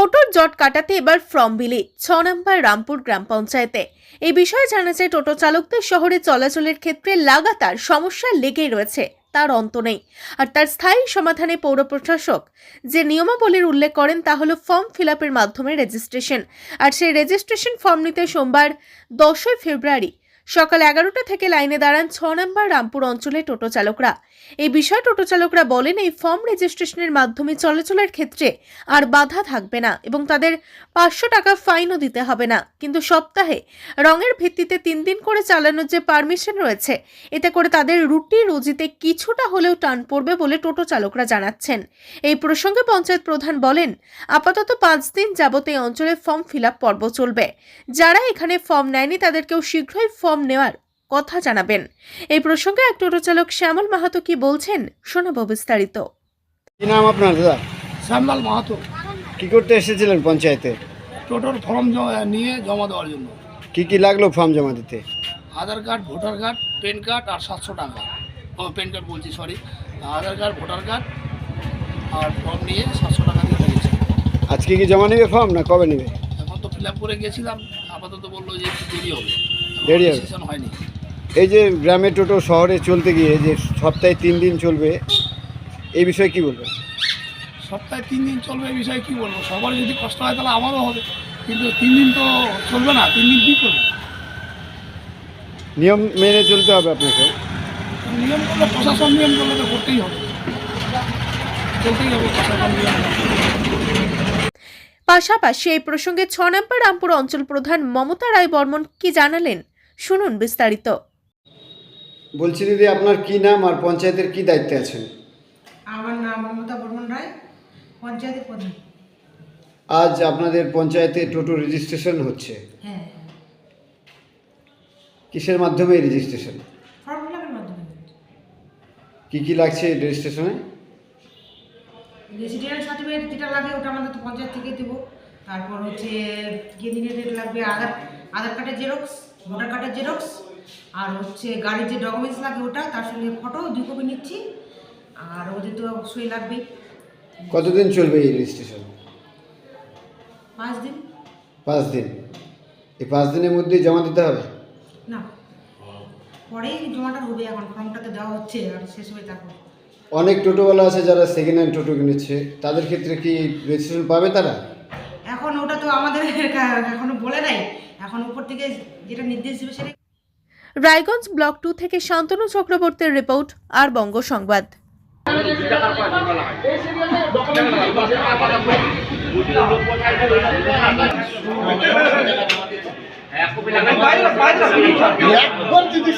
টোটোর জট কাটাতে এবার ফর্ম বিলি 6 নম্বর রামপুর গ্রাম পঞ্চায়েতে। এই বিষয়ে জানা যায়, টোটো চালকদের শহরে চলাচলের ক্ষেত্রে লাগাতার সমস্যা লেগেই রয়েছে, তার অন্ত নেই। আর তার স্থায়ী সমাধানে পৌর প্রশাসক যে নিয়মাবলীর উল্লেখ করেন তা হলো ফর্ম ফিল আপের মাধ্যমে রেজিস্ট্রেশন। আর সেই রেজিস্ট্রেশন ফর্ম নিতে সোমবার 10 ফেব্রুয়ারি সকাল 11টা থেকে লাইনে দাঁড়ান 6 নম্বর রামপুর অঞ্চলে টোটো চালকরা। এই বিষয়ে টোটো চালকরা বলেন, এই ফর্ম রেজিস্ট্রেশনের মাধ্যমে চলাচলের ক্ষেত্রে আর বাধা থাকবে না এবং তাদের 500 টাকা ফাইনও দিতে হবে না। কিন্তু সপ্তাহে রঙের ভিত্তিতে 3 দিন করে চালানোর যে পারমিশন রয়েছে, এতে করে তাদের রুটি রুজিতে কিছুটা হলেও টান পড়বে বলে টোটো চালকরা জানাচ্ছেন। এই প্রসঙ্গে পঞ্চায়েত প্রধান বলেন, আপাতত 5 দিন যাবত এই অঞ্চলে ফর্ম ফিল আপ পর্ব চলবে। যারা এখানে ফর্ম নেয়নি তাদেরকেও শীঘ্রই ফর্ম নেওয়ার কথা জানাবেন। এই প্রসঙ্গে এক টোটো চালক শ্যামল মাহাতো কি বলছেন শোনাবো বিস্তারিত। কি নাম আপনার দাদা? শ্যামলাল মাহাতো। কি করতে এসেছিলেন পঞ্চায়েতে? টোটোর ফর্ম নিয়ে জমা দেওয়ার জন্য। কি কি লাগলো ফর্ম জমা দিতে? Aadhaar card, voter card, PAN card আর 700 টাকা। প্যান কার্ড বলছি, sorry, Aadhaar card, voter card আর ফর্ম নিয়ে 700 টাকা দিয়ে দিয়েছে। আজকে কি জমা নেবে ফর্ম না কবে নেবে? এখন তো ফিল আপ করে গেছিলাম, আপাতত বললো যে একটু দেরি হবে, দেরি হবে? সেশন হয়নি। এই যে গ্রামে টোটো শহরে চলতে গিয়ে যে সপ্তাহে 3 দিন চলবে, এই বিষয়ে কি বলবেন? সপ্তাহে 3 দিন চলবে, এই বিষয়ে কী বলবো? সবার যদি কষ্ট হয় তাহলে আমারও হবে, কিন্তু 3 দিন তো চলবে না। 3 দিন কী করবো? নিয়ম মেনে চলতে হবে আপনাকে। নিয়ম করলে, প্রশাসন নিয়ম করলে তো করতেই হবে, চলতেই হবে প্রশাসন নিয়ম। পাশাপাশি এই প্রসঙ্গে 6 নম্বর রামপুর অঞ্চল প্রধান মমতা রায় বর্মন কি জানালেন শুনুন বিস্তারিত। বলছি দিদি, আপনার কি নাম আর পঞ্চায়েতের কি দায়িত্বে আছেন? আমার নাম মমতা বর্মন রায়, পঞ্চায়েতের প্রধান। আজ আপনাদের পঞ্চায়েতে টোটো রেজিস্ট্রেশন হচ্ছে, হ্যাঁ, কিসের মাধ্যমে রেজিস্ট্রেশন? ফর্ম ফিল আপের মাধ্যমে। কি কি লাগছে রেজিস্ট্রেশনে? রেসিডেন্ট সার্টিফিকেট যেটা লাগে ওটা আমাদের তো পঞ্চায়েত থেকে দেবো। তারপর হচ্ছে গেদিনের ডেট লাগবে, আধার কার্ডের জেরক্স, ভোটার কার্ডের জেরক্স, আর হচ্ছে গাড়ির যে ডকুমেন্টস লাগে ওটা, তার সঙ্গে ফটো 2 কপি নিচ্ছি, আর ওদের তো সই লাগবেই। কতদিন চলবে এই রেজিস্ট্রেশন? 5 দিন। 5 দিন। এই 5 দিনের মধ্যে জমা দিতে হবে? না, পরেই জমাটা হবে, এখন ফর্মটাতে দেওয়া হচ্ছে আর শেষ হয়ে থাকবে। অনেক টোটোওয়ালা আছে যারা সেকেন্ড হ্যান্ড টোটো কিনেছে, তাদের ক্ষেত্রে কি রেজিস্ট্রেশন পাবে তারা? এখন ওটা তো আমাদের এখনো বলে নাই, এখন উপর থেকে যেটা নির্দেশ দেবে সেটা। রায়গঞ্জ ব্লক 2 থেকে শান্তনু চক্রবর্তীর রিপোর্ট, আর বঙ্গ সংবাদ। একবার যদি